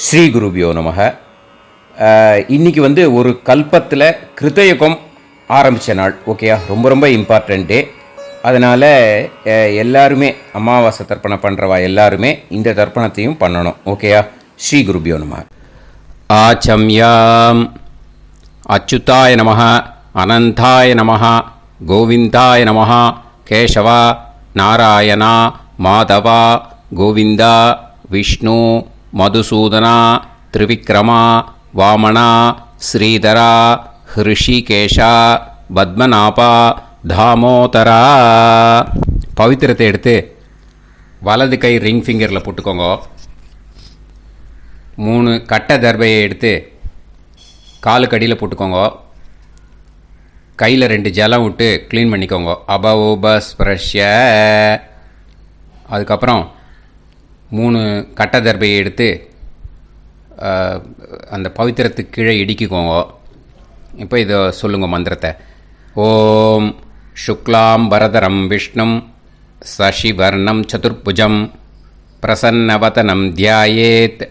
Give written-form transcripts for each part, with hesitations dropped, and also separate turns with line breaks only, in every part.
ஸ்ரீ குருபியோ நமக. இன்றைக்கி ஒரு கல்பத்தில் கிருத்தயுகம் ஆரம்பித்த நாள். ஓகேயா, ரொம்ப ரொம்ப இம்பார்ட்டன்ட் டே. அதனால் எல்லாருமே அமாவாசை தர்ப்பணம் பண்ணுறவா எல்லாருமே இந்த தர்ப்பணத்தையும் பண்ணணும். ஓகேயா, ஸ்ரீ குருபியோ நமக.
ஆச்சம்யாம் அச்சுதாய நமஹ, அனந்தாய நமஹ, கோவிந்தாய நமஹ, கேசவா, நாராயணா, மாதவா, கோவிந்தா, விஷ்ணு, மதுசூதனா, திரிவிக்ரமா, வாமனா, ஸ்ரீதரா, ஹிருஷிகேஷா, பத்மநாபா, தாமோதரா. பவித்திரத்தை எடுத்து வலது கை ரிங் ஃபிங்கரில் போட்டுக்கோங்க. 3 கட்டை தர்பையை எடுத்து காலுக்கடியில் போட்டுக்கோங்க. கையில் 2 ஜலம் விட்டு க்ளீன் பண்ணிக்கோங்க. அபவோபஸ்பிரஷ்ய. அதுக்கப்புறம் 3 கட்டை தர்பையை எடுத்து அந்த பவித்திரத்துக்கு கீழே இடிக்கிக்கோங்க. இப்போ இதை சொல்லுங்க மந்திரத்தை. ஓம் சுக்லாம் வரதரம் விஷ்ணும் சசிவர்ணம் சதுர்புஜம் பிரசன்னவதனம் தியாயேத்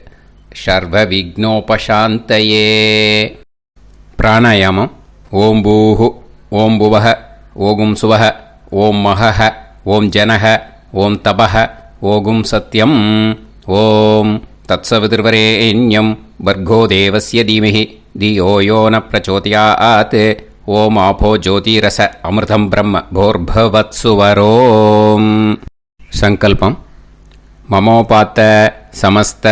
சர்வ விக்னோபசாந்தயே. பிராணாயாமம். ஓம் பூஹு, ஓம் புவஹ, ஓகும் சுவஹ, ஓம் மஹஹ, ஓம் ஜனஹ, ஓம் தபஹ, ஓகும் சத்யம். ஓம் தத்சவிதுர்வரேண்யம் வர்கோ தேவஸ்ய தீமஹி தியோ யோ ந பிரச்சோதயாத். ஓம் ஆபோ ஜோதிரச அமிர்தம் பிரம்ம போர்பவத்சுவரோம். சங்கல்பம். மமோபாத்த சமஸ்த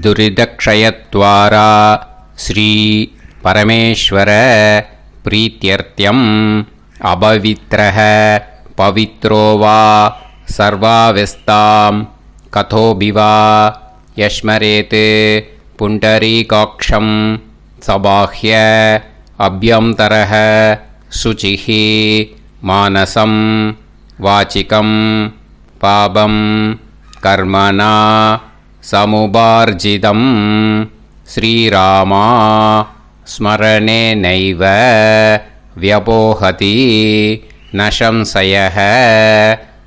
துரிதக்ஷயத்வாரா ஸ்ரீ பரமேஸ்வர பிரீத்யர்த்தியம் அபவித்ரஹ பவித்ரோ வா சர்வாவஸ்தாம் கதோபிவா யஸ்மரேத் புண்டரீகாக்ஷம் சபாஹ்ய அப்யந்தரஹ சுசிஹ மானசம் வாசிகம் பாபம் கர்மணா சமுபார்ஜிதம் ஸ்ரீராமா ஸ்மரணேனைவ வ்யபோஹதி ந சம்சயः.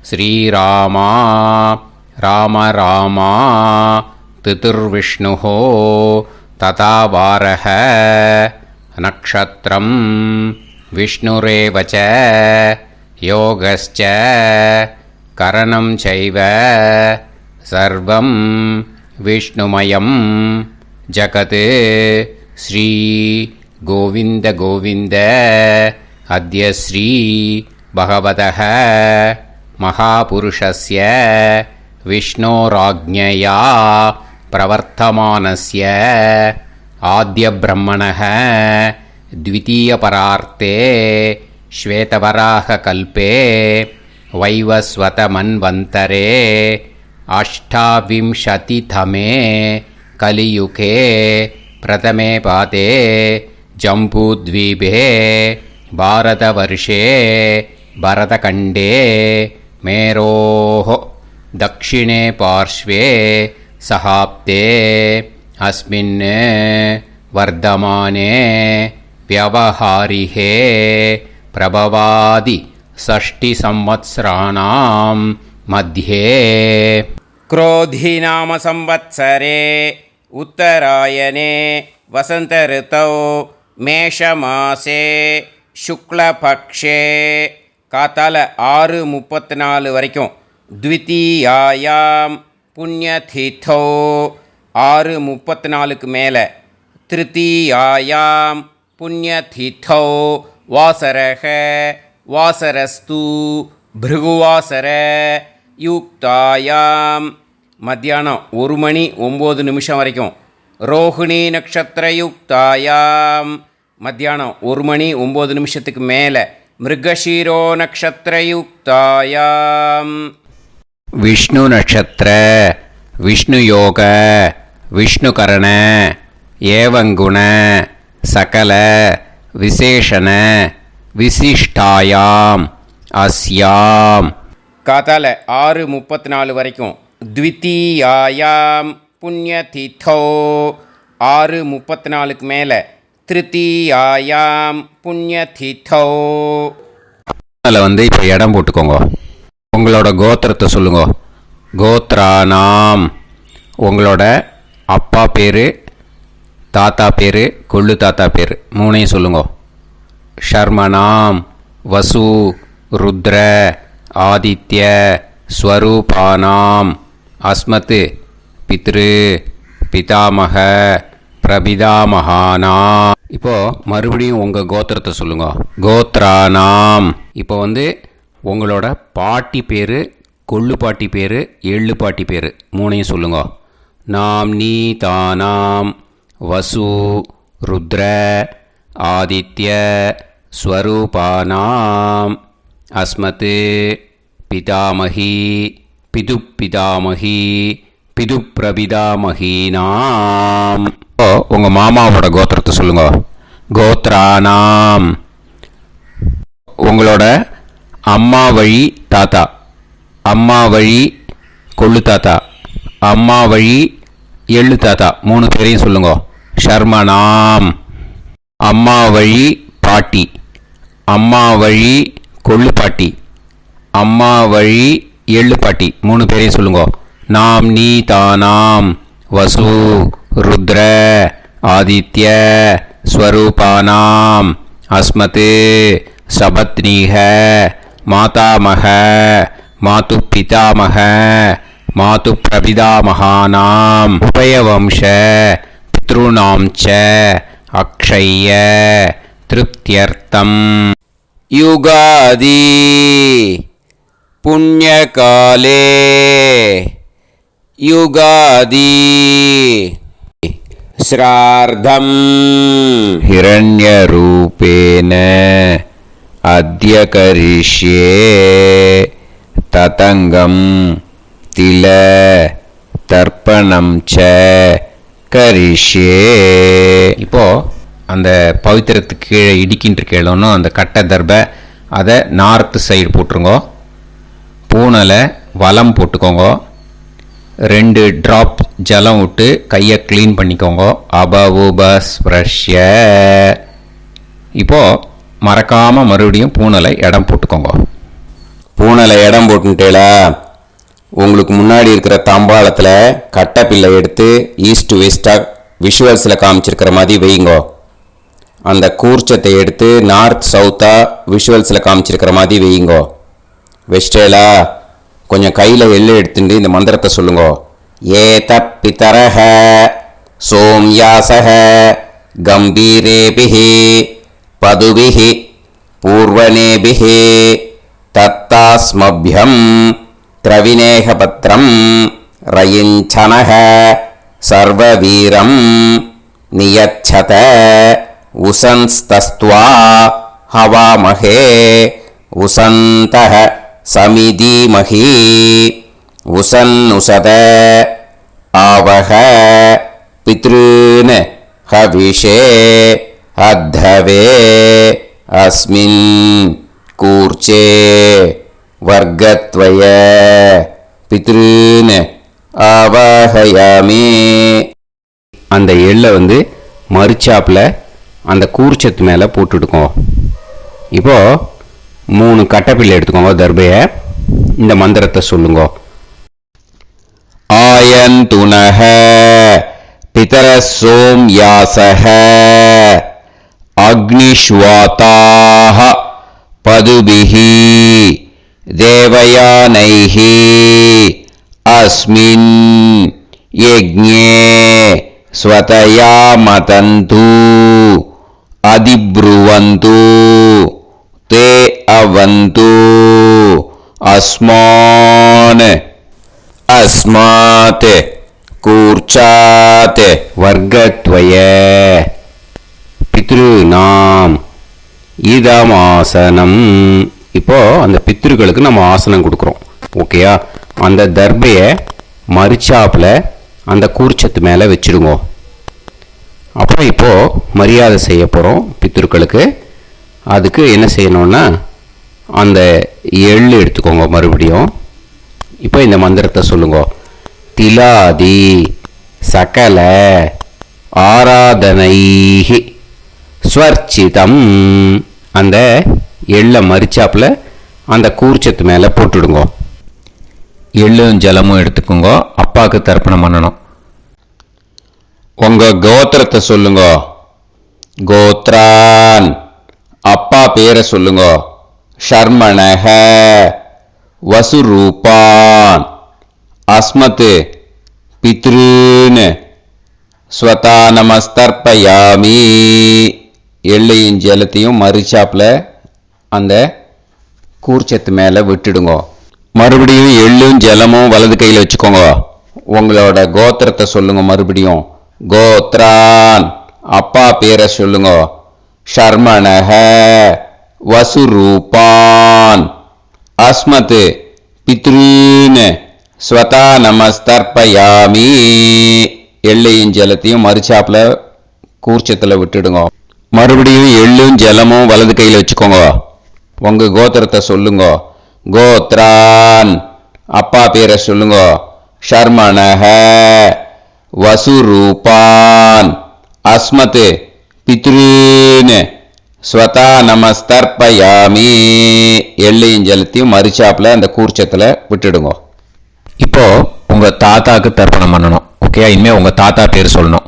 ஸ்ரீராமா ராம ராமா திதிர்விஷ்ணுः ததா வாரः. நக்ஷத்ரம் விஷ்ணுரேவ ச யோகஸ்ச கரணம் சைவ சர்வம் விஷ்ணுமயம் ஜகத். ஸ்ரீ கோவிந்த கோவிந்த அத்ய ஸ்ரீ பகவதः மகாபுருஷஸ்ய விஷ்ணோராஜ்ஞயா பிரவர்த்தமானஸ்ய ஆத்ய பிரம்மணः த்விதீயபரார்த்தே ஸ்வேதவராக கல்பே வைவஸ்வத மன்வந்தரே அஷ்டாவிம்சதிதமே கலியுகே பிரதமே பாதே ஜம்பூத்வீபே பாரதவர்ஷே பரதகண்டே மேரோः தக்ஷிணே பார்ஷ்வே சஹாப்தே அஸ்மின் வர்தமானே வியவஹாரிஹே பிரபவாதி ஷஷ்டி சம்வத்சராணாம் மத்யே.
क्रोधी नाम संवत्सरे उत्तरायणे वसंत ऋतौ மேஷமாசே சுக்லபக்ஷே காத்தால 6:34 வரைக்கும் த்விதீயாயாம் புண்ணியதிதோ 6:34க்கு மேலே திருத்தீயாயாம் புண்ணியதிதோ வாசரக வாசரஸ்து பிருகுவாசர யுக்தாயாம் மத்தியானம் 1:09 வரைக்கும் ரோஹிணி நக்ஷத்திரயுக்தாயாம் மத்தியானம் 1:09 மேலே மிருகஷீரோ நக்ஷத்திரயுக்தாயாம்
விஷ்ணு நட்சத்திர விஷ்ணு யோக விஷ்ணுகரண ஏவங்குண சகல விசேஷண விசிஷ்டாயாம் அஸ்யாம்.
காத்தால 6:34 வரைக்கும் த்விதீயாயாம் புண்ணியதிதோ 6:34க்கு மேலே திருத்தீயாயாம் புண்ணியதிதோ.
அதில் இப்போ இடம் போட்டுக்கோங்க. உங்களோட கோத்திரத்தை சொல்லுங்க. கோத்ரானாம் உங்களோட அப்பா பேர், தாத்தா பேர், கொள்ளு தாத்தா பேர் மூணையும் சொல்லுங்க. ஷர்மணாம் வசு ருத்ர ஆதித்ய ஸ்வரூபானாம் அஸ்மத் பித்ரு பிதாமக பிரபிதாமகானா. இப்போ மறுபடியும் உங்கள் கோத்திரத்தை சொல்லுங்க. கோத்ரானாம். இப்போ உங்களோட பாட்டி பேர், கொள்ளு பாட்டி பேர், எள்ளு பாட்டி பேர் மூணையும் சொல்லுங்க. நாம் நீ தானாம் வசு ருத்ர ஆதித்ய ஸ்வரூபானாம் அஸ்மத் பிதாமகி பிதுப்பிதாமகி பிதுப்பிரபிதாமகீனாம். உங்கள் மாமாவோட கோத்திரத்தை சொல்லுங்க. கோத்ரானாம். உங்களோட அம்மா வழி தாத்தா, அம்மா வழி கொள்ளு தாத்தா, அம்மா வழி எள்ளு தாத்தா மூணு பேரையும் சொல்லுங்க. ஷர்மணாம். அம்மா வழி பாட்டி, அம்மா வழி கொள்ளு பாட்டி, அம்மா வழி எள்ளு பாட்டி மூணு பேரையும் சொல்லுங்க. நாம் நீ தானாம் வசு ருத்ர ஆதித்ய ஸ்வரூபானாம் அஸ்மத் சபத்னீக மாதாமக மாது பிதாமக மாது பிரபிதாமகானாம் உபயவம்ச பித்ருணாம் ச அக்ஷய்ய திருப்தியர்த்தம். யுகாதி புண்ணியகாலே யுகாதி ஸ்ரார்த்தம் ஹிரண்யரூபேன அத்ய கரிஷ்யே ததங்கம் தில தர்ப்பணம் ச கரிஷ்யே. இப்போ அந்த பவித்திரத்துக்கு கீழே இடிக்கின்ற கேளோன்னு அந்த கட்டை தர்பை அதை நார்த்து சைடு போட்டுருங்க. பூனலை வலம் போட்டுக்கோங்க. 2 ட்ராப் ஜலம் விட்டு கையை க்ளீன் பண்ணிக்கோங்க. அபவுபஸ்ப்ரஷ்ய. இப்போது மறக்காமல் மறுபடியும் பூனலை இடம் போட்டுக்கோங்க.
பூனலை இடம் போட்டுட்டேலா, உங்களுக்கு முன்னாடி இருக்கிற தாம்பாளத்தில் கட்டைப்பில்லை எடுத்து ஈஸ்ட் வெஸ்டாக விஷுவல்ஸில் காமிச்சிருக்கிற மாதிரி வைங்கோ. அந்த கூர்ச்சத்தை எடுத்து நார்த் சவுத்தாக விஷுவல்ஸில் காமிச்சிருக்கிற மாதிரி வைங்கோ. வெஸ்டேலா, கொஞ்சம் கையில் எள்ளு எடுத்துட்டு இந்த மந்திரத்தை சொல்லுங்க. ஏத பிதரஹ சோம்யாசஹ கம்பீரேபிஹி பதுபிஹி பூர்வனேபிஹி தத்தாஸ்மப்யம் திரவிநேகபத்ரம் ரயிஞ்சனஹ சர்வவீரம் நியச்சத உசன்ஸ்தஸ்த்வா ஹவாமஹே உசந்தஹ சமிதீமஹி உசன்னுசத ஆவஹ பித்ருன் ஹவிஷே அத்தவே அஸ்மின் கூர்ச்சே வர்க்கத்வய பித்ருன் ஆவாஹயாமி.
அந்த எள்ளை மரிச்சாப்பில் அந்த கூர்ச்சத்து மேலே போட்டுடுக்கோம். இப்போது 3 கட்டைப்பிள்ளை எடுத்துக்கோங்க. தர்பையை இந்த மந்திரத்தை சொல்லுங்க.
ஆயந்துனஹ பிதர சோம்யாசஹ அக்னிஷ்வாதாஹ பதுபிஹி தேவயானைஹி அஸ்மின் யஜ்ஞே ஸ்வதயா மதந்து அதிப்ருவந்து தே அவது அஸ்மான் அஸ்மாத் கூர்ச்சாத்
வர்க்கத்வய பித்ருநாம் இதமாசனம். இப்போ அந்த பித்ருக்களுக்கு நம்ம ஆசனம் கொடுக்குறோம். ஓகேயா? அந்த தர்பையை மரிச்சாப்பில் அந்த கூர்ச்சத்து மேலே வச்சுடுங்க. அப்புறம் இப்போது மரியாதை செய்ய போகிறோம் பித்ருக்களுக்கு. அதுக்கு என்ன செய்யணும்னா அந்த எள்ளு எடுத்துக்கோங்க. மறுபடியும் இப்போ இந்த மந்திரத்தை சொல்லுங்க. திலாதி சகல ஆராதனைஹி ஸ்வர்ச்சிதம். அந்த எள்ளை மரிச்சாப்பில் அந்த கூர்ச்சத்து மேலே போட்டுடுங்க. எள்ளும் ஜலமும் எடுத்துக்கோங்க. அப்பாவுக்கு தர்ப்பணம் பண்ணணும். உங்க கோத்திரத்தை சொல்லுங்க. கோத்ரான். அப்பா பேரை சொல்லுங்க. ஷர்மணஹ. வசுரூபான். அஸ்மத் பித்ருன். ஸ்வதா நமஸ்தர்ப்பயாமி. எள்ளையும் ஜலத்தையும் மறிச்சாப்பில் அந்த கூர்ச்சத்து மேலே விட்டுடுங்க. மறுபடியும் எள்ளும் ஜலமும் வலது கையில் வச்சுக்கோங்க. உங்களோட கோத்திரத்தை சொல்லுங்க. மறுபடியும் கோத்ரான். அப்பா பேரை சொல்லுங்க. ஷர்மணஹ. வசுரூபான். அஸ்மத் பித்ருன். ஸ்வதா நமஸ்தர்ப்பயாமி. எள்ளையும் ஜலத்தையும் மறிச்சாப்பில் கூர்ச்சத்தில் விட்டுடுங்க. மறுபடியும் எள்ளும் ஜலமும் வலது கையில் வச்சுக்கோங்க. உங்க கோத்திரத்தை சொல்லுங்க. கோத்ரான். அப்பா பேரை சொல்லுங்க. ஷர்மணஹ. வசுரூபான். அஸ்மத் பித்ருன். ஸ்வதா நமஸ்தர்ப்பயாமி. எள்ளையும் ஜலத்தையும் மறிச்சாப்பில் அந்த கூர்ச்சத்தில் விட்டுடுங்க.
இப்போ உங்க தாத்தாக்கு தர்ப்பணம் பண்ணணும். ஓகே, இனிமே உங்க தாத்தா பேர் சொல்லணும்.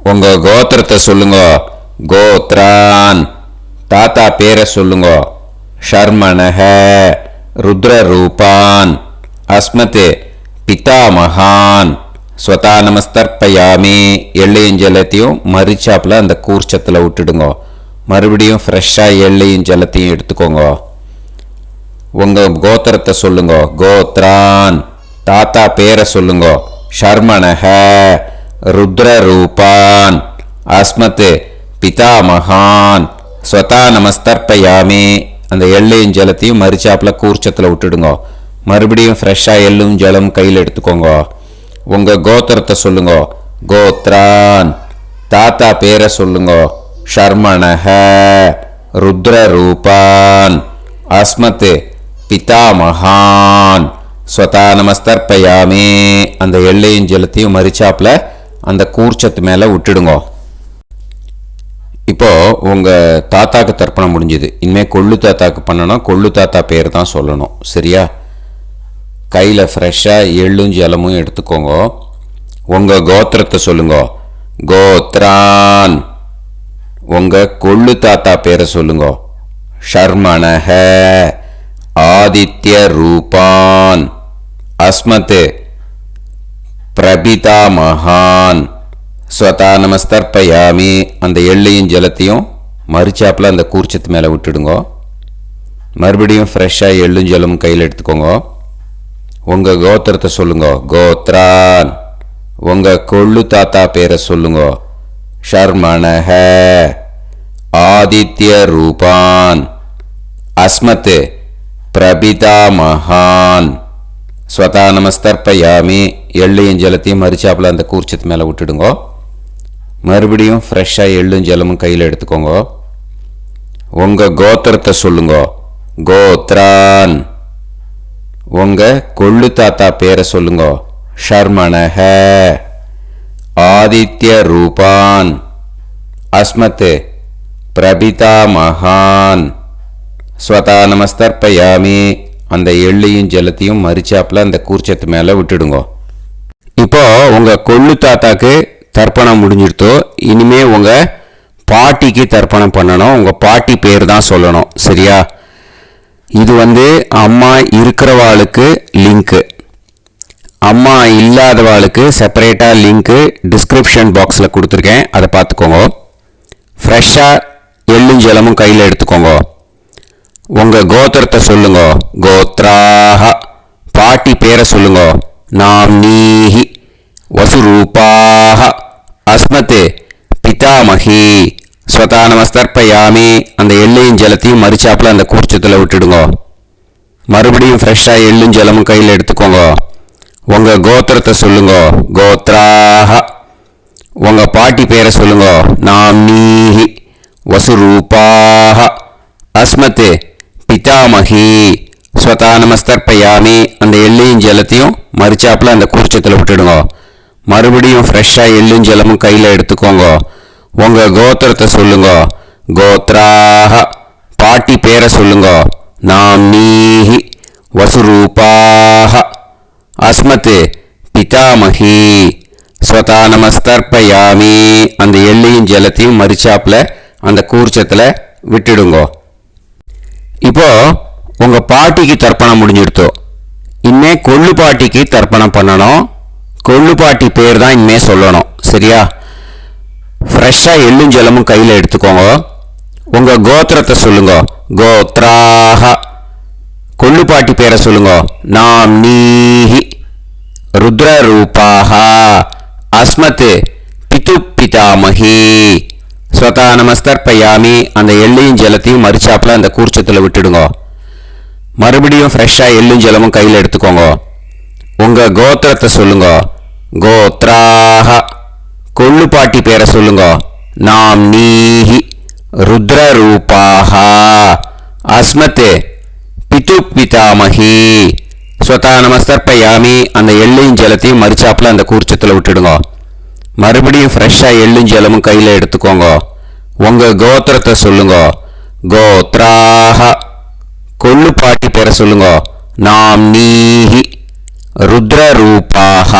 உங்க கோத்திரத்தை சொல்லுங்க. கோத்ரான். தாத்தா பேரை சொல்லுங்க. ஷர்மணஹ. ருத்ரரூபான். அஸ்மத் பிதாமகான். ஸ்வதா நமஸ்தர்ப்பயாமி. எள்ளையும் ஜலத்தையும் மறிச்சாப்பில் அந்த கூர்ச்சத்தில் விட்டுடுங்க. மறுபடியும் ஃப்ரெஷ்ஷாக எள்ளையும் ஜலத்தையும் எடுத்துக்கோங்க. உங்க கோத்திரத்தை சொல்லுங்க. கோத்ரான். தாத்தா பேரை சொல்லுங்க. ஷர்மணஹ. ருத்ரரூபான். அஸ்மத் பிதாமகான். ஸ்வதா நமஸ்தர்ப்பயாமி. அந்த எள்ளையும் ஜலத்தையும் மறிச்சாப்பில் கூர்ச்சத்தில் விட்டுடுங்க. மறுபடியும் ஃப்ரெஷ்ஷாக எள்ளும் ஜலம் கையில் எடுத்துக்கோங்க. உங்க கோத்திரத்தை சொல்லுங்க. கோத்ரான். தாத்தா பேரை சொல்லுங்க. ஷர்மணஹ. ருத்ரரூபான். அஸ்மத் பிதாமகான். ஸ்வதா நமஸ்தர்ப்பயாமி. அந்த எள்ளையும் ஜலத்தையும் மறிச்சாப்பில் அந்த கூர்ச்சத்து மேலே விட்டுடுங்க. இப்போ உங்க தாத்தாக்கு தர்ப்பணம் முடிஞ்சுது. இனிமேல் கொள்ளு தாத்தாக்கு பண்ணணும். கொள்ளு தாத்தா பேர் தான் சொல்லணும். சரியா? கையில் ஃப்ரெஷ்ஷாக எள்ளும் ஜலமும் எடுத்துக்கோங்க. உங்க கோத்திரத்தை சொல்லுங்க. கோத்ரான். உங்க கொள்ளு தாத்தா பேரை சொல்லுங்க. ஷர்மணஹ. ஆதித்ய ரூபான். அஸ்மத் பிரபிதாமகான். ஸ்வதா நமஸ்தர்ப்பயாமி. அந்த எள்ளையும் ஜலத்தையும் மறிச்சாப்பில் அந்த கூர்ச்சத்து மேலே விட்டுடுங்க. மறுபடியும் ஃப்ரெஷ்ஷாக எள்ளும் ஜலமும் கையில் எடுத்துக்கோங்க. உங்கள் கோத்திரத்தை சொல்லுங்க. கோத்ரான். உங்கள் கொள்ளு தாத்தா பேரை சொல்லுங்க. ஷர்மணஹ. ஆதித்ய ரூபான். அஸ்மத் பிரபிதாமகான். ஸ்வதா நமஸ்தர்ப்பயாமி. எள்ளையும் ஜலத்தையும் மறிச்சாப்பில் அந்த கூர்ச்சத்து மேலே விட்டுடுங்க. மறுபடியும் ஃப்ரெஷ்ஷாக எள்ளும் ஜலமும் கையில் எடுத்துக்கோங்க. உங்கள் கோத்திரத்தை சொல்லுங்க. கோத்ரான். உங்கள் கொள்ளு தாத்தா பேரை சொல்லுங்க. ஷர்மணஹ. ஆதித்ய ரூபான். அஸ்மத் பிரபிதாமகான். ஸ்வதா நமஸ்தர்ப்பயாமி. அந்த எள்ளையும் ஜலத்தையும் மறிச்சாப்பில் அந்த கூர்ச்சத்து மேலே விட்டுடுங்க. இப்போ உங்கள் கொள்ளு தாத்தாக்கு தர்ப்பணம் முடிஞ்சிருத்தோ. இனிமே உங்கள் பாட்டிக்கு தர்ப்பணம் பண்ணணும். உங்கள் பாட்டி பேர் தான் சொல்லணும். சரியா? இது அம்மா இருக்கிறவாளுக்கு லிங்க்கு. அம்மா இல்லாதவாளுக்கு செப்பரேட்டாக லிங்க்கு டிஸ்கிரிப்ஷன் பாக்ஸில் கொடுத்துருக்கேன். அதை பார்த்துக்கோங்க. ஃப்ரெஷ்ஷாக எள்ளும் ஜலமும் கையில் எடுத்துக்கோங்க. உங்கள் கோத்திரத்தை சொல்லுங்க. கோத்ராஹ. பாட்டி பேரை சொல்லுங்க. நாம்னீஹி. வசுரூபாஹ. அஸ்மத் பிதாமகி. ஸ்வதா நமஸ்தர்ப்பயாமி. அந்த எள்ளையும் ஜலத்தையும் மறிச்சாப்பில் அந்த கூர்ச்சத்தில் விட்டுடுங்க. மறுபடியும் ஃப்ரெஷ்ஷாக எள்ளும் ஜலமும் கையில் எடுத்துக்கோங்க. உங்கள் கோத்திரத்தை சொல்லுங்க. கோத்ராஹ. உங்கள் பாட்டி பேரை சொல்லுங்க. நாம்னீஹி. வசுரூபாஹ. அஸ்மத் பிதாமகி. ஸ்வதா நமஸ்தர்ப்பயாமி. அந்த எள்ளையும் ஜலத்தையும் மறிச்சாப்பில் அந்த கூர்ச்சத்தில் விட்டுடுங்க. மறுபடியும் ஃப்ரெஷ்ஷாக எள்ளும் ஜலமும் கையில் எடுத்துக்கோங்க. உங்கள் கோத்திரத்தை சொல்லுங்க. கோத்ராஹ. பாட்டி பேரை சொல்லுங்க. நாம்னீஹி. வசுரூபாஹ. அஸ்மத் பிதாமகி. ஸ்வதானமஸ்தர்ப்பயாமி. அந்த எள்ளையும் ஜலத்தையும் மரிச்சாப்புல அந்த கூர்ச்சத்தில் விட்டுடுங்கோ. இப்போ உங்க பாட்டிக்கு தர்ப்பணம் முடிஞ்சிடுத்தோ. இனிமே கொள்ளு பாட்டிக்கு தர்ப்பணம் பண்ணணும். கொள்ளு பாட்டி பேர் தான் இனிமே சொல்லணும். சரியா? ஃப்ரெஷ்ஷாக எள்ளும் ஜலமும் கையில் எடுத்துக்கோங்க. உங்க கோத்திரத்தை சொல்லுங்க. கோத்ராஹ. கொள்ளு பாட்டி பேரை சொல்லுங்க. நாம் நீஹி ருத்ரரூபாஹ அஸ்மத் பிது பிதாமகி. ஸ்வதானமஸ்தர்ப்பயாமி. அந்த எள்ளையும் ஜலத்தையும் மரிச்சாப்புல அந்த கூர்ச்சத்தில் விட்டுடுங்க. மறுபடியும் ஃப்ரெஷ்ஷாக எள்ளும் ஜலமும் கையில் எடுத்துக்கோங்க. உங்க கோத்திரத்தை சொல்லுங்க. கோத்ராஹ. கொள்ளு பாட்டி பேரை சொல்லுங்க. நாம் நீஹி ருத்ரரூபாஹ அஸ்மத் பிது பிதாமகி. ஸ்வதானமஸ்தர்ப்பயாமி. அந்த எள்ளையும் ஜலத்தையும் மரிச்சாப்புல அந்த கூர்ச்சத்தில் விட்டுடுங்க. மறுபடியும் ஃப்ரெஷ்ஷாக எள்ளும் ஜலமும் கையில் எடுத்துக்கோங்க. உங்க கோத்திரத்தை சொல்லுங்க. கோத்ராஹ. கொள்ளு பாட்டி பேரை சொல்லுங்க. நாம் நீஹி ருத்ரரூபாஹ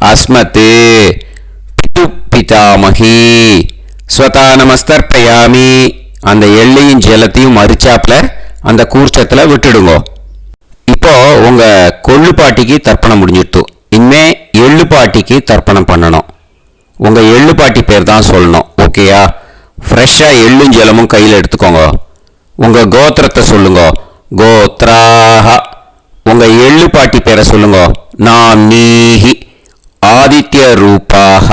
அஸ்மத் பிது பிதாமகி. ஸ்வதானமஸ்தர்ப்பயாமி. அந்த எள்ளையும் ஜலத்தையும் மரிச்சாப்புல அந்த கூர்ச்சத்தில் விட்டுடுங்க. இப்போ உங்க கொள்ளு பாட்டிக்கு தர்ப்பணம் முடிஞ்சிட்டு இனிமே எள்ளு பாட்டிக்கு தர்ப்பணம் பண்ணணும். உங்க எள்ளு பாட்டி பேர் தான் சொல்லணும். ஓகேயா? ஃப்ரெஷ்ஷாக எள்ளும் ஜலமும் கையில் எடுத்துக்கோங்க. உங்க கோத்திரத்தை சொல்லுங்க. கோத்ராஹ. உங்க எள்ளு பாட்டி பேரை சொல்லுங்க. நாம் நீஹி ஆதித்ய ரூபாஹ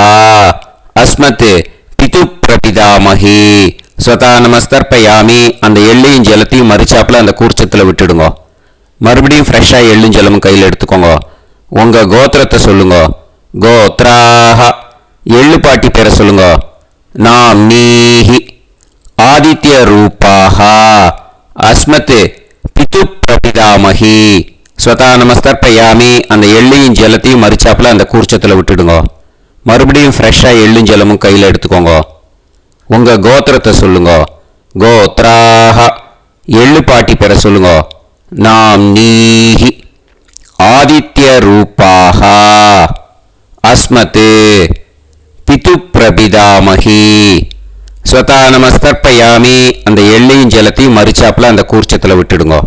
அஸ்மத் பிது பிரபிதாமகி. ஸ்வதானமஸ்தர்ப்பயாமி. அந்த எள்ளையும் ஜலத்தையும் மரிச்சாப்புல அந்த கூர்ச்சத்தில் விட்டுடுங்க. மறுபடியும் ஃப்ரெஷ்ஷாக எள்ளும் ஜலமும் கையில் எடுத்துக்கோங்க. உங்க கோத்திரத்தை சொல்லுங்க. கோத்ராஹ. எள்ளு பாட்டி பேரை சொல்லுங்க. நாம் நீஹி ஆதித்ய ரூபாஹ அஸ்மத் பிது பிரபிதாமகி. ஸ்வதானமஸ்தர்ப்பயாமி. அந்த எள்ளையும் ஜலத்தையும் மரிச்சாப்புல அந்த கூர்ச்சத்தில் விட்டுடுங்க. மறுபடியும் ஃப்ரெஷ்ஷாக எள்ளும் ஜலமும் கையில் எடுத்துக்கோங்க. உங்க கோத்திரத்தை சொல்லுங்க. கோத்ராஹ. எள்ளு பாட்டி பேரை சொல்லுங்க. நாம் நீஹி ஆதித்ய ரூபாஹ அஸ்மத் பிது பிரபிதாமகி. ஸ்வதானமஸ்தர்ப்பயாமி. அந்த எள்ளையும் ஜலத்தையும் மரிச்சாப்புல அந்த கூர்ச்சத்தில் விட்டுடுங்க.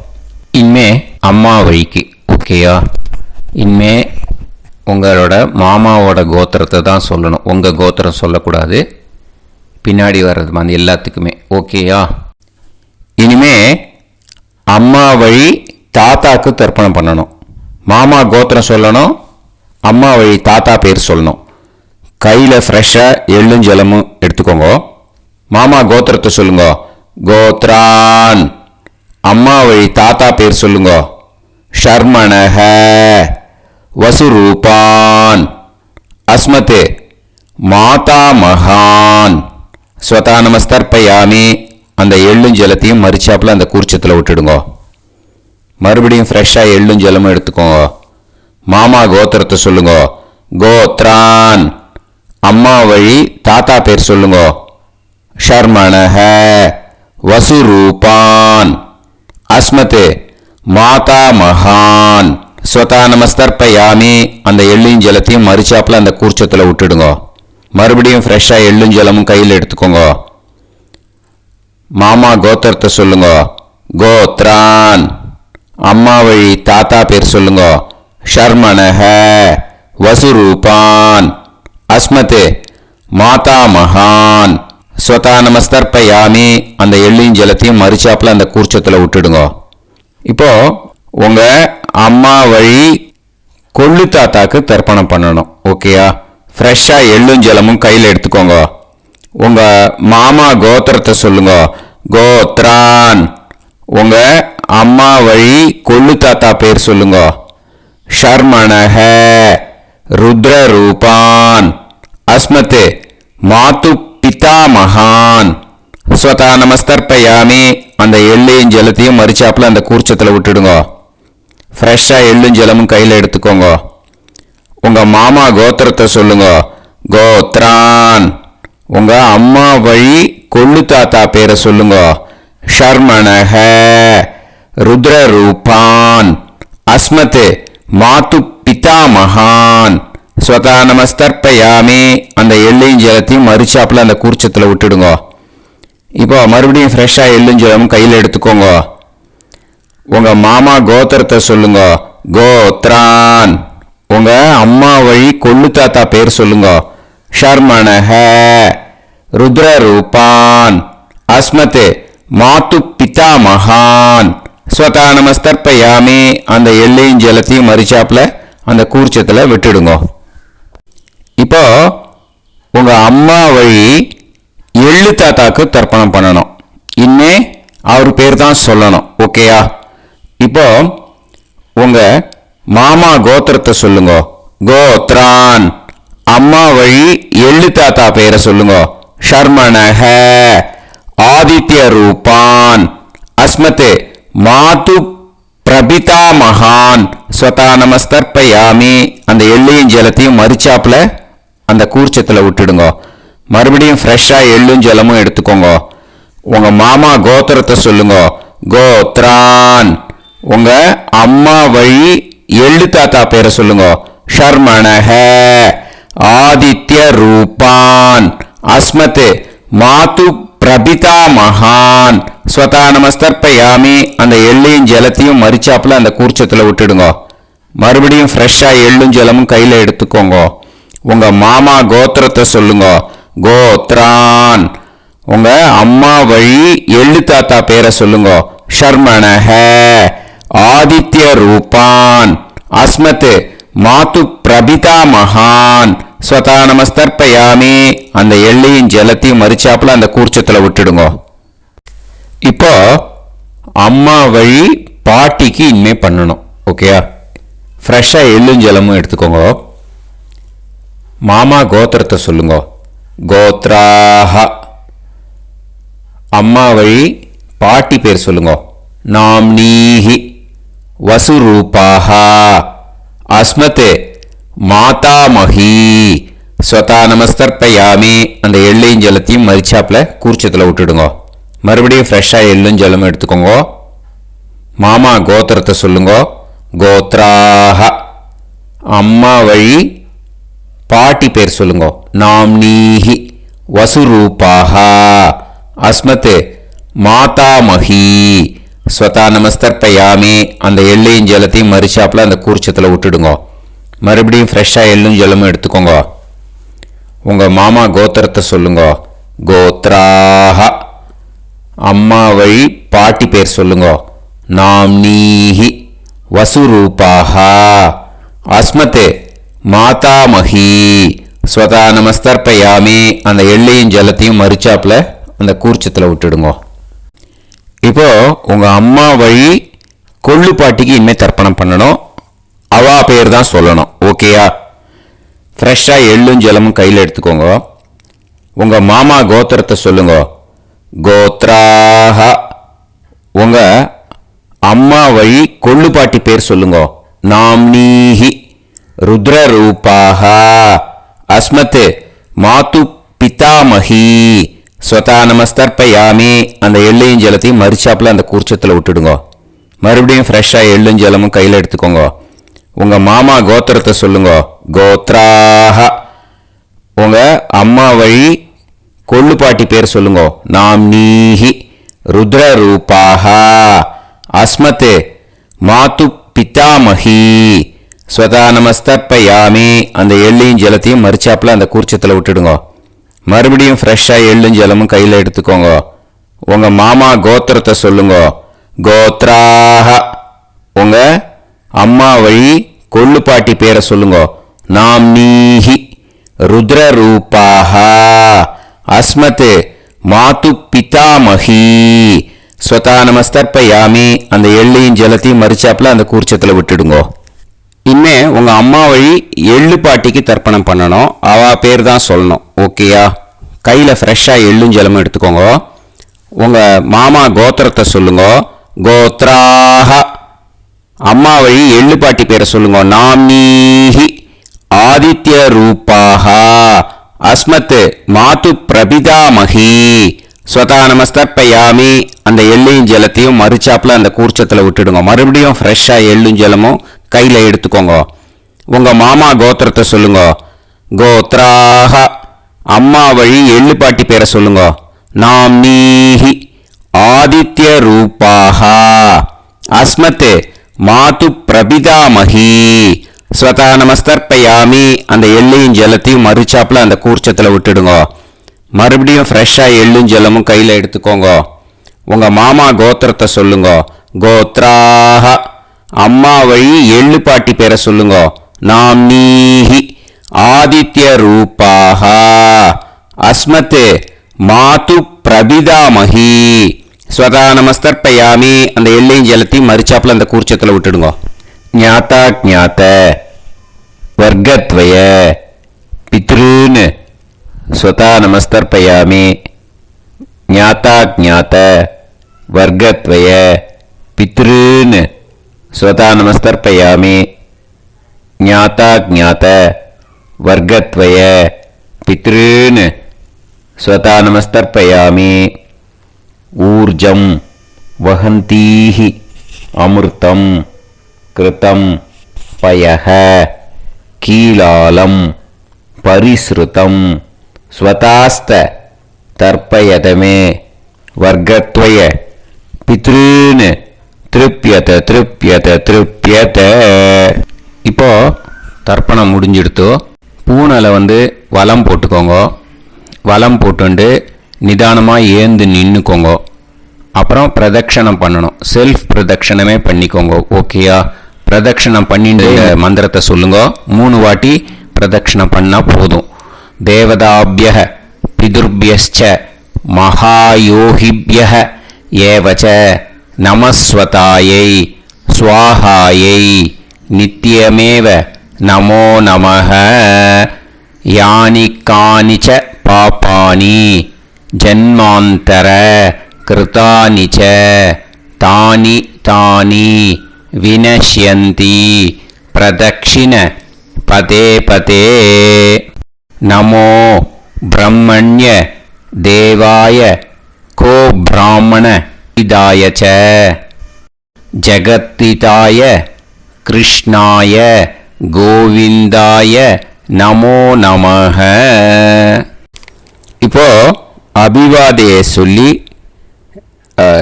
இனிமே அம்மா வழிக்கு. ஓகேயா? இனிமே உங்களோட மாமாவோட கோத்திரத்தை தான் சொல்லணும். உங்கள் கோத்திரம் சொல்லக்கூடாது. பின்னாடி வர்றது மாதிரி எல்லாத்துக்குமே. ஓகேயா? இனிமே அம்மா வழி தாத்தாக்கு தர்ப்பணம் பண்ணணும். மாமா கோத்திரம் சொல்லணும். அம்மா வழி தாத்தா பேர் சொல்லணும். கையில் ஃப்ரெஷ்ஷாக எள்ளும் ஜலமும் எடுத்துக்கோங்க. மாமா கோத்திரத்தை சொல்லுங்க. கோத்ரான். அம்மா வழி தாத்தா பேர் சொல்லுங்க. ஷர்மணஹ வசுரூபான் அஸ்மத் மாதா மகான். ஸ்வதானமஸ்தர்ப்பயாமி. அந்த எள்ளும் ஜலத்தையும் மரிச்சாப்புல அந்த கூர்ச்சத்தில் விட்டுடுங்க. மறுபடியும் ஃப்ரெஷ்ஷாக எள்ளும் ஜலமும் எடுத்துக்கோங்க. மாமா கோத்திரத்தை சொல்லுங்க. கோத்ரான். அம்மா வழி தாத்தா பேர் சொல்லுங்க. ஷர்மணஹ வசுரூபான் அஸ்மத் மாதா மகான். ஸ்வதானமஸ்தர்ப்பயாமி. அந்த எள்ளையும் ஜலத்தையும் மரிச்சாப்புல அந்த கூர்ச்சத்தில் விட்டுடுங்க. மறுபடியும் ஃப்ரெஷ்ஷாக எள்ளும் ஜலமும் கையில் எடுத்துக்கோங்க. மாமா கோத்திரத்தை சொல்லுங்க. கோத்ரான். அம்மா வழி தாத்தா பேர் சொல்லுங்க. ஷர்மணஹ வசுரூபான் அஸ்மத் மாதா மகான். ஸ்வதானமஸ்தர்ப்பயாமி. அந்த எள்ளையும் ஜலத்தையும் மரிச்சாப்புல அந்த கூர்ச்சத்தில் விட்டுடுங்க. இப்போ உங்க அம்மா வழி கொள்ளு தாத்தாக்கு தர்ப்பணம் பண்ணணும். ஓகேயா? ஃப்ரெஷ்ஷாக எள்ளும் ஜலமும் கையில் எடுத்துக்கோங்க. உங்க மாமா கோத்திரத்தை சொல்லுங்க. கோத்ரான். உங்க அம்மா வழி கொள்ளு தாத்தா பேர் சொல்லுங்க. ஷர்மணஹ ருத்ரரூபான் அஸ்மத் மாது பிதாமகான். ஸ்வதானமஸ்தர்ப்பயாமி. அந்த எள்ளையும் ஜலத்தையும் மரிச்சாப்புல அந்த கூர்ச்சத்தில் விட்டுடுங்க. ஃப்ரெஷ்ஷாக எள்ளும் ஜலமும் கையில் எடுத்துக்கோங்க. உங்க மாமா கோத்திரத்தை சொல்லுங்க. கோத்ரான். உங்க அம்மா வழி கொள்ளு தாத்தா பேரை சொல்லுங்க. ஷர்மணஹ ருத்ரரூபான் அஸ்மத் மாது பிதாமகான். ஸ்வதா நமஸ்தர்ப்பயாமி. அந்த எள்ளையும் ஜலத்தையும் மறுச்சாப்பில் அந்த கூர்ச்சத்தில் விட்டுடுங்க. இப்போ மறுபடியும் ஃப்ரெஷ்ஷாக எள்ளும் ஜலமும் கையில் எடுத்துக்கோங்க. உங்கள் மாமா கோத்திரத்தை சொல்லுங்க. கோத்ரான். உங்கள் அம்மா வழி கொள்ளு தாத்தா பேர் சொல்லுங்க. ஷர்மணஹ. ருத்ரரூபான். அஸ்மத் மாத்து பிதா மகான். ஸ்வதா நமஸ்தர்ப்பயாமி. அந்த எள்ளையும் ஜலத்தையும் மறுச்சாப்பில் அந்த கூர்ச்சத்தில் விட்டுடுங்க. இப்போ உங்கள் அம்மா வழி எள்ளு தாத்தாக்கு தர்ப்பணம் பண்ணணும். இன்னே அவர் பேர் தான் சொல்லணும். ஓகேயா? இப்போ உங்கள் மாமா கோத்திரத்தை சொல்லுங்க. கோத்ரான். அம்மா வழி எள்ளு தாத்தா பேரை சொல்லுங்க. ஷர்மணஹ. ஆதித்ய ரூபான். அஸ்மத் மாது பிரபிதா மகான். ஸ்வதா நமஸ்தர்ப்பயாமி. அந்த எள்ளையும் ஜலத்தையும் மறுச்சாப்பில் அந்த கூர்ச்சத்தில் விட்டுடுங்க. மறுபடியும் ஃப்ரெஷ்ஷாக எள்ளும் ஜலமும் எடுத்துக்கோங்க. உங்கள் மாமா கோத்திரத்தை சொல்லுங்க. கோத்ரான். உங்கள் அம்மா வழி எள்ளு தாத்தா பேரை சொல்லுங்க. ஷர்மணஹ. ஆதித்ய ரூபான். அஸ்மத் மாது பிரபிதா மகான். ஸ்வதா நமஸ்தர்ப்பயாமி. அந்த எள்ளையும் ஜலத்தையும் மறுச்சாப்பில் அந்த கூர்ச்சத்தில் விட்டுடுங்க. மறுபடியும் ஃப்ரெஷ்ஷாக எள்ளும் ஜலமும் கையில் எடுத்துக்கோங்க. உங்கள் மாமா கோத்திரத்தை சொல்லுங்க. கோத்ரான். உங்கள் அம்மா வழி எள்ளு தாத்தா பேரை சொல்லுங்க. ஷர்மணஹ. ஆதித்ய ரூபான். அஸ்மத் மாது பிரபிதா மகான். ஸ்வதா நமஸ்தர்ப்பயாமி. அந்த எள்ளையும் ஜலத்தையும் மறுச்சாப்பில் அந்த கூர்ச்சத்தில் விட்டுடுங்க. இப்போ அம்மா வழி பாட்டிக்கு இனிமே பண்ணணும். ஓகேயா? ஃப்ரெஷ்ஷாக எள்ளும் ஜலமும் எடுத்துக்கோங்க. மாமா கோத்திரத்தை சொல்லுங்க. கோத்ராஹ. அம்மா வழி பாட்டி பேர் சொல்லுங்க. நாம்னீஹி. வசுரூபாஹ. அஸ்மத் மாதாமஹி. ஸ்வதா நமஸ்தர்ப்பயாமி. அந்த எள்ளையும் ஜலத்தையும் மறுச்சாப்பில் கூர்ச்சத்தில் விட்டுடுங்க. மறுபடியும் ஃப்ரெஷ்ஷாக எள்ளும் ஜலமும் எடுத்துக்கோங்க. மாமா கோத்திரத்தை சொல்லுங்க. கோத்ராஹ. அம்மா வழி பாட்டி பேர் சொல்லுங்க. நாம்னீஹி. வசுரூபாஹ. அஸ்மத் மாதாமஹி. ஸ்வதா நமஸ்தர்ப்பயாமி. அந்த எள்ளையும் ஜலத்தையும் மறுச்சாப்பில் அந்த கூர்ச்சத்தில் விட்டுடுங்க. மறுபடியும் ஃப்ரெஷ்ஷாக எள்ளும் ஜலமும் எடுத்துக்கோங்க. உங்கள் மாமா கோத்திரத்தை சொல்லுங்க. கோத்ராஹ. அம்மா வழி பாட்டி பேர் சொல்லுங்க. நாம்னீஹி. வசுரூபாஹ. அஸ்மத் மாதாமஹி. ஸ்வதா நமஸ்தர்ப்பயாமி. அந்த எள்ளையும் ஜலத்தையும் மறுச்சாப்பில் அந்த கூர்ச்சத்தில் விட்டுடுங்க. இப்போ உங்கள் அம்மா வழி கொள்ளு பாட்டிக்கு இனிமேல் தர்ப்பணம் பண்ணணும். அவா பேர் தான் சொல்லணும். ஓகேயா? ஃப்ரெஷ்ஷாக எள்ளும் ஜலமும் கையில் எடுத்துக்கோங்க. உங்கள் மாமா கோத்திரத்தை சொல்லுங்க. கோத்ராஹ. உங்கள் அம்மா வழி கொள்ளு பாட்டி பேர் சொல்லுங்க. நாம்னீஹி. ருத்ரரூபாஹ. அஸ்மத் மாது பிதாமஹி. ஸ்வதா நமஸ்தர்ப்பயாமி. அந்த எள்ளையும் ஜலத்தையும் மறுச்சாப்பில் அந்த கூர்ச்சத்தில் விட்டுடுங்க. மறுபடியும் ஃப்ரெஷ்ஷாக எள்ளும் ஜலமும் கையில் எடுத்துக்கோங்க. உங்கள் மாமா கோத்திரத்தை சொல்லுங்க. கோத்ராஹ. உங்கள் அம்மா வழி கொள்ளு பாட்டி பேர் சொல்லுங்க. நாம்னீஹி. ருத்ரரூபாஹ. அஸ்மத் மாது பிதாமஹி. ஸ்வதா நமஸ்தர்ப்பயாமி. அந்த எள்ளையும் ஜலத்தையும் மறுச்சாப்பில் அந்த கூர்ச்சத்தில் விட்டுடுங்க. மறுபடியும் ஃப்ரெஷ்ஷாக எள்ளும் ஜலமும் கையில் எடுத்துக்கோங்க. உங்கள் மாமா கோத்திரத்தை சொல்லுங்க. கோத்ராஹ. உங்கள் அம்மா வழி கொள்ளு பாட்டி பேரை சொல்லுங்க. நாம்னீஹி. ருத்ரரூபாஹ. அஸ்மத் மாது பிதாமஹி. ஸ்வதா நமஸ்தர்ப்பயாமி. அந்த எள்ளையும் ஜலத்தையும் மறுச்சாப்பில் அந்த கூர்ச்சத்தில் விட்டுடுங்க. இனிமே உங்கள் அம்மா வழி எள்ளு பாட்டிக்கு தர்ப்பணம் பண்ணணும். அவா பேர் தான் சொல்லணும். ஓகேயா? கையில் ஃப்ரெஷ்ஷாக எள்ளும் ஜலமும் எடுத்துக்கோங்க. உங்கள் மாமா கோத்திரத்தை சொல்லுங்க. கோத்ராஹ. அம்மா வழி எள்ளு பாட்டி பேரை சொல்லுங்க. நாம்னீஹி. ஆதித்ய ரூபாஹ. அஸ்மத் மாது பிரபிதாமஹி. ஸ்வதா நமஸ்தர்ப்பயாமி. அந்த எள்ளையும் ஜலத்தையும் மறுச்சாப்பில் அந்த கூர்ச்சத்தில் விட்டுடுங்க. மறுபடியும் ஃப்ரெஷ்ஷாக எள்ளும் ஜலமும் கையில் எடுத்துக்கோங்க.
உங்கள் மாமா கோத்திரத்தை சொல்லுங்க. கோத்ராக அம்மா வழி எள்ளு பாட்டி பேரை சொல்லுங்க. நாம் நீஹி ஆதித்ய ரூபாக அஸ்மத் மாது பிரபிதாமகி ஸ்வதா நமஸ்தர்ப்பயாமி. அந்த எள்ளையும் ஜலத்தையும் மறுச்சாப்பில் அந்த கூர்ச்சத்தில் விட்டுடுங்க. மறுபடியும் ஃப்ரெஷ்ஷாக எள்ளும் ஜலமும் கையில் எடுத்துக்கோங்க. உங்கள் மாமா கோத்திரத்தை சொல்லுங்க. கோத்ராக அம்மா வழி எள்ளு பாட்டி பேரை சொல்லுங்க. நாம் நீஹி ஆதித்ய ரூபாக அஸ்மத் மாது பிரபிதாமகி ஸ்வதா நமஸ்தர்ப்பயாமி. அந்த எள்ளையும் ஜலத்தையும் மறுச்சாப்பில் அந்த கூர்ச்சத்தில் விட்டுடுங்க. ஞாத்தா ஜாத்த வர்க்கத்வய பித்ருன் ஸ்வதா நமஸ்தர்ப்பயாமி. ஞாத்தா ஜாத்த வர்க்கத்வய பித்ருன் ஸ்வதா நமஸ்தர்ப்பயாமி. ஞாத்தா ஜாத்த வர்க்கத்வய பித்ருன் ஸ்வதா நமஸ்தர்ப்பயாமி. ஊர்ஜம் வஹந்தீஹி அமிர்தம் கிருதம் பயஹ கீலாலம் பரிஸ்ருதம் ஸ்வதாஸ்த தர்ப்பயதமே வர்க்கத்வய பித்ருன் திருப்யத திருப்யத திருப்யத. இப்போ தர்ப்பணம் முடிஞ்சிடுத்தோ. பூனலை வலம் போட்டுக்கோங்க. வலம் போட்டுண்டு நிதானமாக ஏந்து நின்றுக்கோங்க. அப்புறம் பிரதட்சணம் பண்ணணும். செல்ஃப் பிரதட்சணமே பண்ணிக்கோங்க. ஓகேயா? பிரதட்சணம் பண்ணிட்டு மந்திரத்தை சொல்லுங்க. 3 வாட்டி பிரதட்சணம் பண்ணால் போதும். தேவதாபிய பிதுர்பியஸ்ச மகாயோகிபிய ஏவச்ச நமஸ்வதாயை ஸ்வாஹாயை நித்யமேவ நமோ நமஹ. யானி கானிச்ச பாபானி ஜன்மாந்தர கிருதானி ச தானி தானி வினஷ்யந்தி பிரதக்ஷிண பதே பதே. நமோ பிரம்மண்ய தேவாய கோ பிராமண இதாய ச ஜகத்திதாய கிருஷ்ணாய கோவிந்தாய நமோ நமஹ. இப்போ அபிவாதையை சொல்லி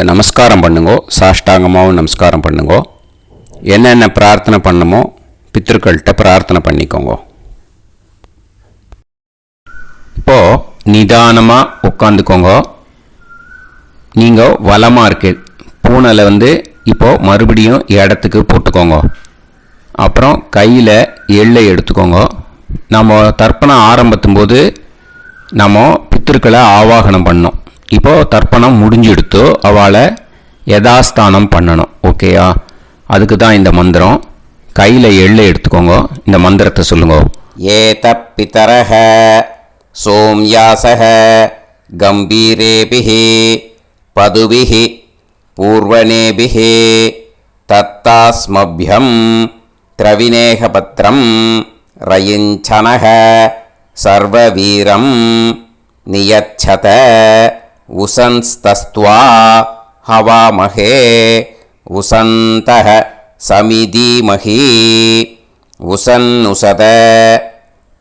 நமஸ்காரம் பண்ணுங்கோ. சாஷ்டாங்கமாகவும் நமஸ்காரம் பண்ணுங்கோ. என்னென்ன பிரார்த்தனை பண்ணமோ பித்ருக்கள்கிட்ட பிரார்த்தனை பண்ணிக்கோங்க. இப்போ நிதானமாக உட்காந்துக்கோங்க. நீங்கள் வலமாக இருக்கு பூனலை இப்போது மறுபடியும் இடத்துக்கு போட்டுக்கோங்க. அப்புறம் கையில் எள்ளை எடுத்துக்கோங்க. நம்ம தர்ப்பணம் ஆரம்பித்தும் போது நம்ம பித்திருக்களை ஆவாகனம் பண்ணோம். இப்போது தர்ப்பணம் முடிஞ்செடுத்து அவளை யதாஸ்தானம் பண்ணணும். ஓகேயா? அதுக்கு தான் இந்த மந்திரம். கையில் எள்ளை எடுத்துக்கோங்க. இந்த மந்திரத்தை சொல்லுங்க. ஏத பிதரஹ சோம்யாசஹ கம்பீரேபிஹி பதுபிஹி பூர்வணேபிஹி தத்தாஸ்மப்யம் திரவிநேகபத்ரம் ரயிஞ்சனஹ சர்வவீரம் நியச்சத உசன்ஸ்தஸ்த்வா ஹவாமஹே உசந்தஹ சமிதீமஹி உசன்னுசத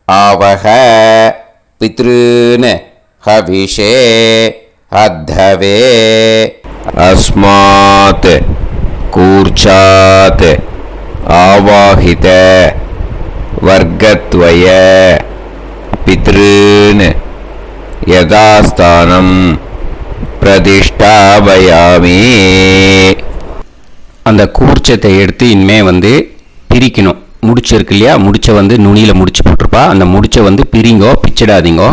ஆவஹ பித்ருன் ஹவிஷே அத்தவே. அஸ்மாத் கூர்ச்சாத் ஆவாஹித வர்க்கத்வய பித்ருன் யதாஸ்தானம் பிரதிஷ்டாபயாமி. அந்த கூர்ச்சத்தை எடுத்து இனிமே பிரிக்கணும். முடிச்சு இருக்கு இல்லையா? முடிச்சை நுனியில் முடிச்சு போட்டிருப்பா. அந்த முடிச்சை பிரிங்கோ, பிச்சிடாதீங்கோ.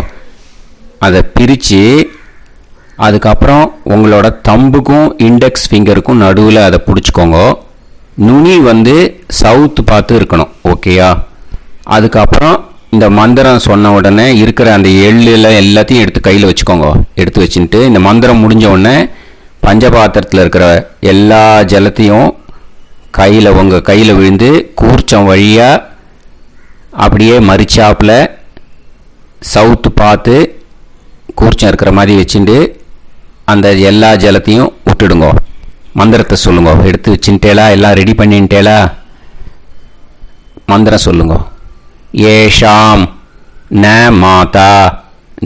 அதை பிரித்து அதுக்கப்புறம் உங்களோட தம்புக்கும் இண்டெக்ஸ் ஃபிங்கருக்கும் நடுவில் அதை பிடிச்சிக்கோங்க. நுனி சவுத்து பார்த்து இருக்கணும். ஓகேயா? அதுக்கப்புறம் இந்த மந்திரம் சொன்ன உடனே இருக்கிற அந்த எள்ளில் எல்லாத்தையும் எடுத்து கையில் வச்சுக்கோங்க. எடுத்து வச்சுட்டு இந்த மந்திரம் முடிஞ்ச உடனே பஞ்சபாத்திரத்தில் இருக்கிற எல்லா ஜலத்தையும் உங்கள் கையில் விழுந்து கூர்ச்சம் வழியாக அப்படியே மறிச்சாப்பில் சவுத்து பார்த்து கூர்ச்சம் இருக்கிற மாதிரி வச்சுட்டு அந்த எல்லா ஜலத்தையும் விட்டுடுங்க. மந்திரத்தை சொல்லுங்க. எடுத்து வச்சுட்டேலா? எல்லாம் ரெடி பண்ணிட்டேலா? மந்திரம் சொல்லுங்க. ஏஷாம் ந மாதா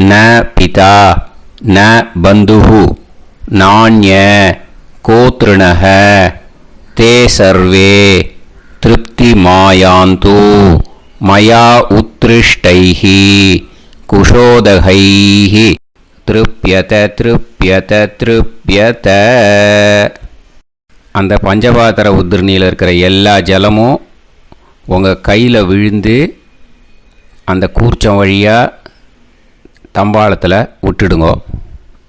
ந பிதா ந பந்துஹு நாண்ய கோத்ருணஹ தே சர்வே திருப்தி மாயாந்து மயா உத்ருஷ்டைஹி குஷோதகைஹி திருப்யத திருப்யத திருப்யத. அந்த பஞ்சபாத்திர உதிரணியில் இருக்கிற எல்லா ஜலமும் உங்கள் கையில் விழுந்து அந்த கூர்ச்சம் வழியாக தம்பாளத்தில் விட்டுடுங்க.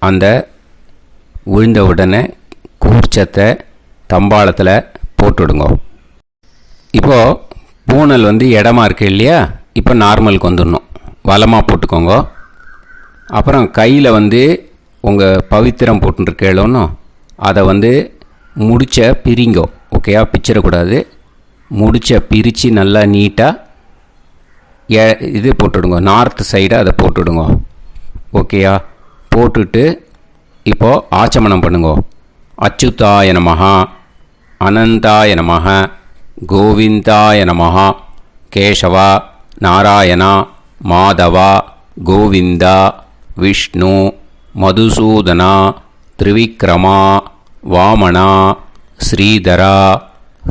அந்த விழுந்த உடனே கூர்ச்சத்தை தம்பாளத்தில் போட்டுடுங்க. இப்போது பூனல் இடமா இருக்கு இல்லையா, இப்போ நார்மலுக்கு வந்துடணும். வலமாக போட்டுக்கோங்க. அப்புறம் கையில் உங்கள் பவித்திரம் போட்டுருக்கேளோன்னு அதை முடிச்ச பிரிங்கோ. ஓகேயா, பிச்சிடக்கூடாது. முடிச்ச பிரித்து நல்லா நீட்டாக இது போட்டுடுங்க. நார்த் சைடை அதை போட்டுடுங்க. ஓகேயா, போட்டுட்டு இப்போது ஆச்சமனம் பண்ணுங்க. அச்சுதாய நமஹ, அனந்தாய நமஹ, கோவிந்தாய நமஹ, கேசவா, நாராயணா, மாதவா, கோவிந்தா, விஷ்ணு, மதுசூதனா, திரிவிக்ரமா, வாமனா, ஸ்ரீதரா,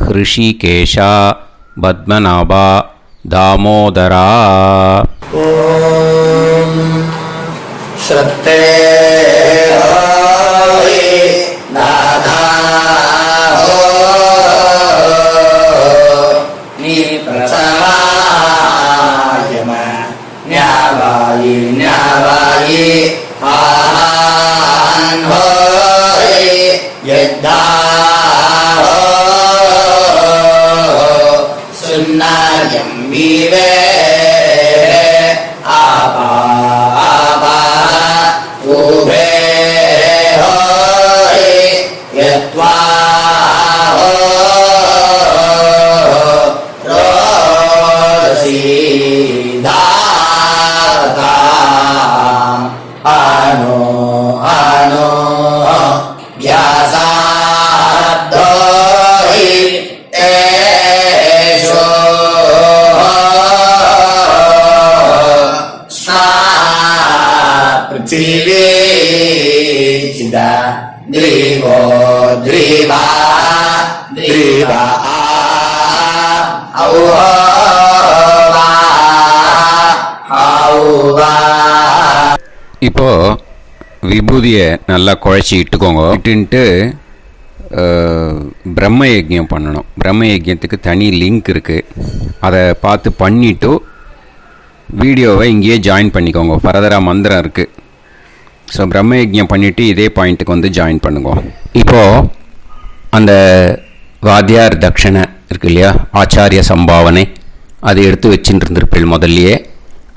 ஹிருஷிகேஷா, பத்மநாபா, தாமோதரா.
ஓம் ஸ்ரத்தே நாதா நீ பிரசமாயம ஞாவாயி ஞாவாயி ஆஹான் ஹோய் யத்தா சுன்னாயம் வீவே ஆபா ஆபா உபே ஹோய் யத்வா ரோசி தாதா அனோ அனோ வியாசாதோஹி தேஷோ पृथिवी चिदा द्रिवो द्रिवा द्रिवा
இப்போது விபூதியை நல்லா குழச்சி இட்டுக்கோங்க. இட்டுன்ட்டு பிரம்ம யஜ்யம் பண்ணணும். பிரம்ம யஜ்யத்துக்கு தனி லிங்க் இருக்குது. அதை பார்த்து பண்ணிவிட்டு வீடியோவை இங்கேயே ஜாயின் பண்ணிக்கோங்க. ஃபர்தராக மந்திரம் இருக்குது. ஸோ பிரம்ம யஜ்யம் பண்ணிவிட்டு இதே பாயிண்ட்டுக்கு ஜாயின் பண்ணுங்க. இப்போது அந்த வாத்தியார் தட்சணை இருக்கு இல்லையா, ஆச்சாரிய சம்பாவனை, அதை எடுத்து வச்சுட்டு இருந்திருப்பீள் முதல்லையே.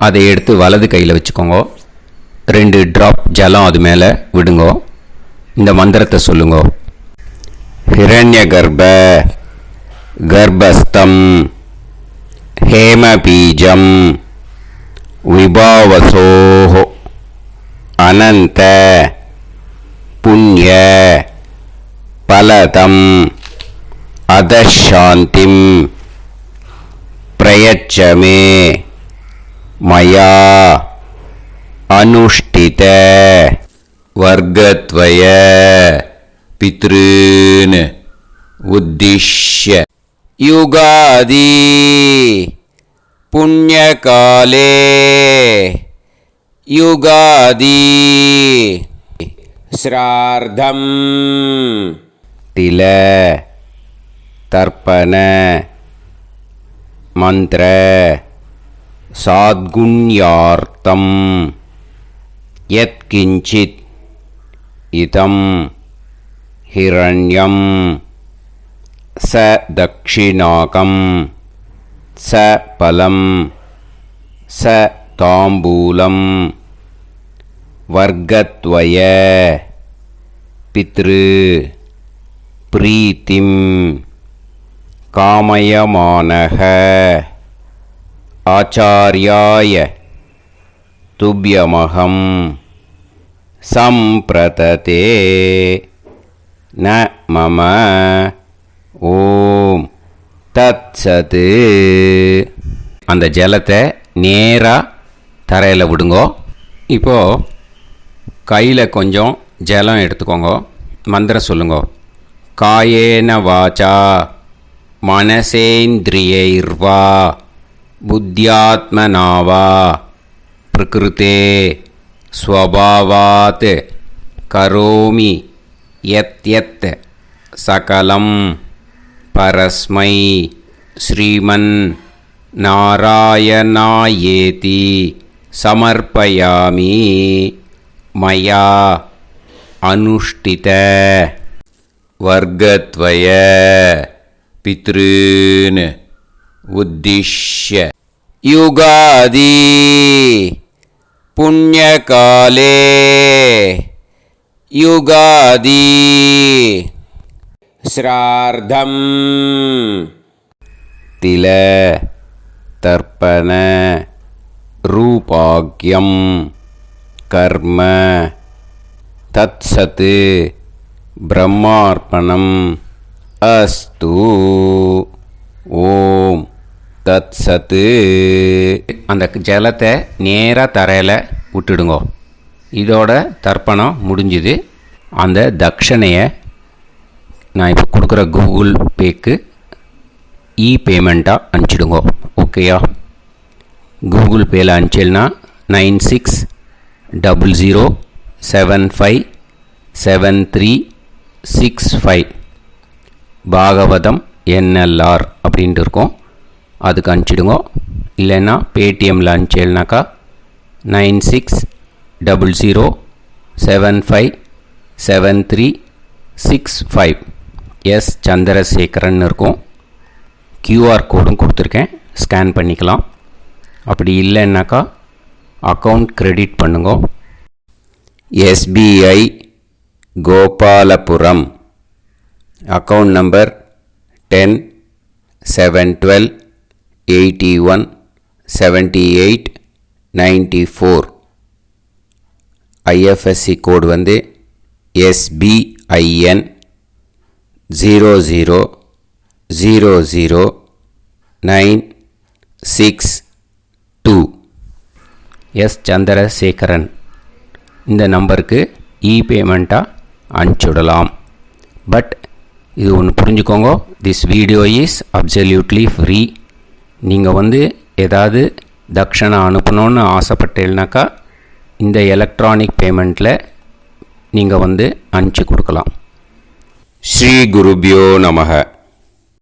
அதை எடுத்து வலது கையில் வச்சுக்கோங்க. 2 ட்ராப் ஜலம் அது மேலே விடுங்க. இந்த மந்திரத்தை சொல்லுங்க. ஹிரண்ய கர்ப்ப கர்ப்பஸ்தம் ஹேமபீஜம் விபாவசோஹ அனந்த புண்ணிய பலதம் அதசாந்திம் பிரயச்சமே மயா அனுஷ்டித வர்க்கத்வய பித்ருன் உத்திஷ்ய யுகாதி புண்ணியகாலே யுகாதி ஸ்ரார்த்தம் தில தர்ப்பண மந்திர சாத்குண்யார்த்தம் யத்கிஞ்சித் இதம் ஹிரண்யம் ச தக்ஷிணாகம் ச பலம் ச தாம்பூலம் வர்க்கத்வய பித்ரு பிரீத்திம் காமயமானஹ ஆச்சார்யாய துப்யமகம் சம்பிரததே ந மம ஓம் தத்சது. அந்த ஜலத்தை நேராக தரையில் விடுங்கோ. இப்போது கையில் கொஞ்சம் ஜலம் எடுத்துக்கோங்க. மந்திரம் சொல்லுங்கோ. காயேன வாச்சா மனசேந்திரியைர்வா புத்தியாத்மனாவா பிரகிருதே ஸ்வபாவாத் கரோமி யத் யத் சகலம் பரஸ்மை ஸ்ரீமன் நாராயணாயேதி சமர்ப்பயாமி மயா அனுஷ்டித வர்க்கத்வய பித்ருன் உத்திஷ்ய யுகாதி புண்ணியகாலே யுகாதி ஸ்ரார்த்தம் தில தர்ப்பண ரூபாக்யம் கர்ம தத்சத் பிரம்மார்ப்பணம் அஸ்து. ஓம் தத்சத். அந்த ஜலத்தை நேராக தரையில் விட்டுடுங்க. இதோட தர்ப்பணம் முடிஞ்சுது. அந்த தட்சணையை நான் இப்போ கொடுக்குற கூகுள் பேக்கு பேமெண்ட்டாக அனுப்பிச்சிடுங்க. ஓகேயா? கூகுள் பேயில் அனுப்பிச்சில்னா 9600757365 பாகவதம் NLR அப்படின்ட்டு இருக்கும். அதுக்கு அனுப்பிச்சிடுங்க. இல்லைன்னா பேடிஎம்மில் அனுப்பிச்சேல்னாக்கா 9600757365 எஸ் சந்திரசேகரன் இருக்கும். QR கோடும் கொடுத்துருக்கேன், ஸ்கேன் பண்ணிக்கலாம். அப்படி இல்லைன்னாக்கா அக்கௌண்ட் கிரெடிட் பண்ணுங்க. SBI Gopalapuram account number 10-712-81-78-94. IFSC கோடு வந்து SBIN 0000962. எஸ் சந்திரசேகரன் இந்த நம்பருக்கு பேமெண்ட்டாக அனுப்பிச்சுடலாம். பட் இது ஒன்று புரிஞ்சுக்கோங்க, this video is absolutely free. நீங்கள் வந்து ஏதாவது தட்சணை அனுப்பணுன்னு ஆசைப்பட்டேன்னாக்கா இந்த எலக்ட்ரானிக் பேமெண்ட்டில் நீங்கள் வந்து அனுப்பிச்சி கொடுக்கலாம். ஸ்ரீ குருபியோ நமக.